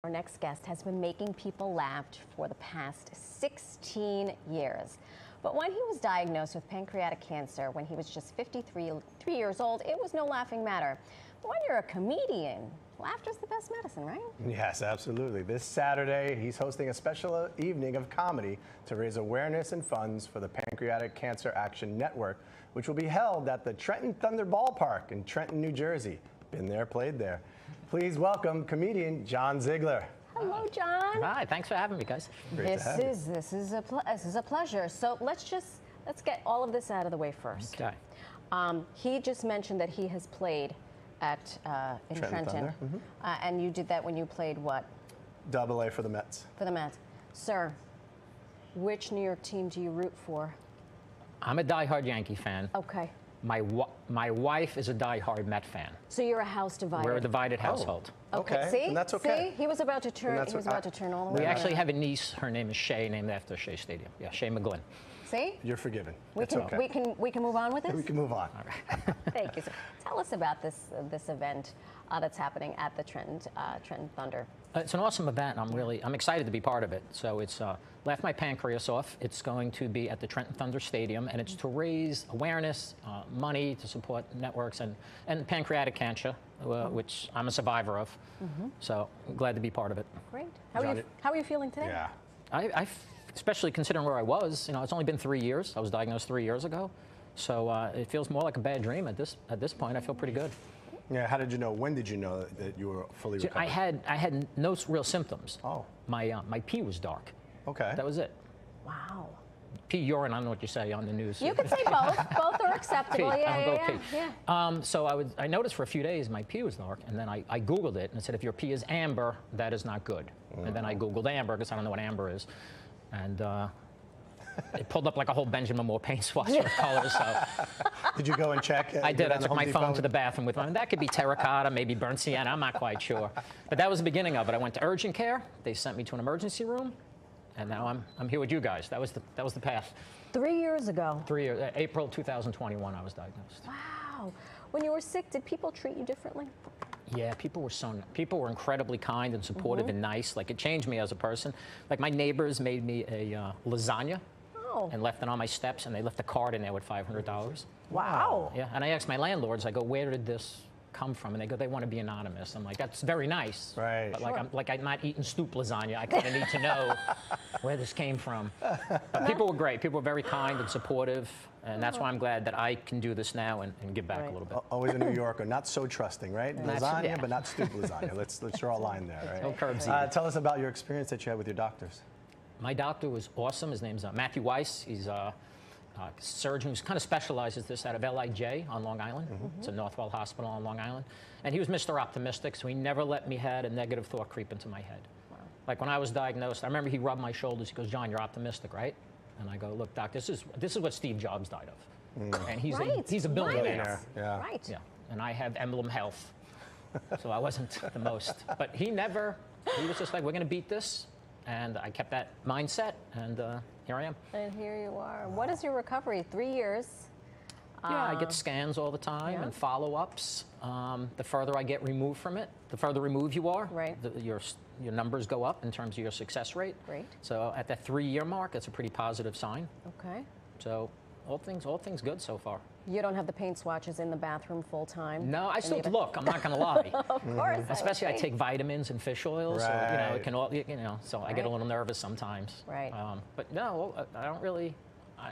Our next guest has been making people laugh for the past 16 years. But when he was diagnosed with pancreatic cancer when he was just 53 years old, it was no laughing matter. But when you're a comedian, laughter's the best medicine, right? Yes, absolutely. This Saturday, he's hosting a special evening of comedy to raise awareness and funds for the Pancreatic Cancer Action Network, which will be held at the Trenton Thunder ballpark in Trenton, New Jersey. Been there, played there. Please welcome comedian John Ziegler. Hello, John. Hi, thanks for having me, guys. This is a pleasure. So let's get all of this out of the way first. Okay. He just mentioned that he has played at in Trenton, and you did that when you played what? AA for the Mets. For the Mets, sir. Which New York team do you root for? I'm a diehard Yankee fan. Okay. My wife is a diehard Met fan. So you're a house divided. We're a divided household. Okay. See? And that's okay. See? He was about to turn. He was about to turn all the way. We around. actually have a niece. Her name is Shay, named after Shea Stadium. Yeah, Shay McGlynn. See? You're forgiven. We can move on with this. We can move on. All right. Thank you, sir. Tell us about this event that's happening at the Trenton Thunder. It's an awesome event. I'm excited to be part of it. So it's laughed my pancreas off. It's going to be at the Trenton Thunder Stadium, and it's to raise awareness, money to support networks and pancreatic cancer, which I'm a survivor of. So I'm glad to be part of it. Great. How are you feeling today? Yeah. Especially considering where I was, you know, it's only been 3 years. I was diagnosed 3 years ago, so it feels more like a bad dream at this point. I feel pretty good. Yeah. How did you know? When did you know that you were fully recovered? I had no real symptoms. Oh. My pee was dark. Okay. That was it. Wow. Pee, urine. I don't know what you say on the news. You can say both. Both are acceptable. Pee. Yeah. So I noticed for a few days my pee was dark, and then I Googled it, and it said if your pee is amber, that is not good. And then I Googled amber because I don't know what amber is. And it pulled up like a whole Benjamin Moore paint swatch of colors. So Did you go and check? I did. I took my phone to the bathroom with me. That could be terracotta, maybe burnt sienna. I'm not quite sure. But that was the beginning of it. I went to urgent care. They sent me to an emergency room, and now I'm here with you guys. That was the path. 3 years ago. 3 years. April 2021, I was diagnosed. Wow. When you were sick, did people treat you differently? Yeah, people were incredibly kind and supportive and nice. Like, it changed me as a person. Like, my neighbors made me a lasagna and left it on my steps, and they left a card in there with $500. Wow. Yeah, and I asked my landlords, I go, where did this come from? And they go, they want to be anonymous. I'm like, that's very nice. Right. But I'm not eating stoop lasagna. I kind of need to know where this came from. But people were great. People were very kind and supportive. And that's why I'm glad that I can do this now and give back a little bit. Always a New Yorker, not so trusting, right? Lasagna, but not stoop lasagna. Let's draw a line there, right? No curbs. Tell us about your experience that you had with your doctors. My doctor was awesome. His name's Matthew Weiss. He's a surgeon who kind of specializes this out of LIJ on Long Island. It's a Northwell Hospital on Long Island. And he was Mr. Optimistic, so he never let me have a negative thought creep into my head. Wow. Like when I was diagnosed, I remember he rubbed my shoulders. He goes, John, you're optimistic, right? And I go, look, Doc, this is what Steve Jobs died of. And he's a billionaire. Right. Yeah. Right. Yeah. And I have Emblem Health. So I wasn't the most. But he was just like, we're going to beat this. And I kept that mindset, and here I am. And here you are. What is your recovery? 3 years. Yeah, I get scans all the time and follow-ups. The further I get removed from it, the further removed you are, your numbers go up in terms of your success rate. Great. So at that 3-year mark, it's a pretty positive sign. Okay. So all things good so far. You don't have the paint swatches in the bathroom full time? No, I still look. I'm not going to lie. Of course. Especially I take vitamins and fish oils, so it can all, so I get a little nervous sometimes. Right. But no, I don't really.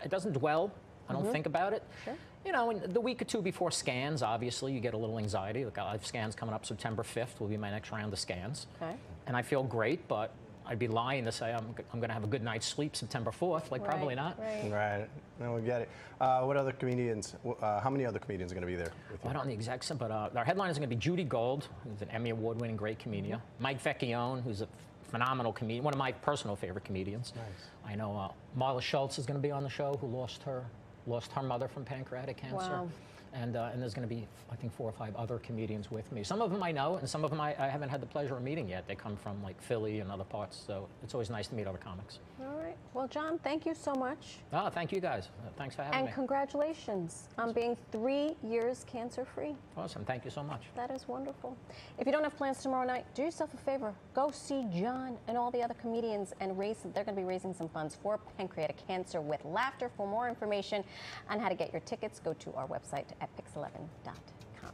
It doesn't dwell. I don't think about it. Sure. You know, in the week or two before scans, obviously you get a little anxiety. Like I have scans coming up September 5th. Will be my next round of scans. Okay. And I feel great, but I'd be lying to say I'm going to have a good night's sleep September 4th. Like, probably not. Right. No, we get it. What other comedians, how many other comedians are going to be there with you? I don't know the exact, but our headline is going to be Judy Gold, who's an Emmy Award-winning great comedian. Mike Vecchione, who's a phenomenal comedian, one of my personal favorite comedians. Nice. I know Marla Schultz is going to be on the show, who lost her mother from pancreatic cancer. Wow. and there's going to be, I think, 4 or 5 other comedians with me. Some of them I know, and some of them I haven't had the pleasure of meeting yet. They come from like Philly and other parts, so it's always nice to meet other comics. All right. Well, John, thank you so much. Oh, thank you guys. Thanks for having me. And congratulations on being 3 years cancer-free. Awesome. Thank you so much. That is wonderful. If you don't have plans tomorrow night, do yourself a favor. Go see John and all the other comedians and they're going to be raising some funds for pancreatic cancer with laughter. For more information on how to get your tickets, go to our website at pix11.com.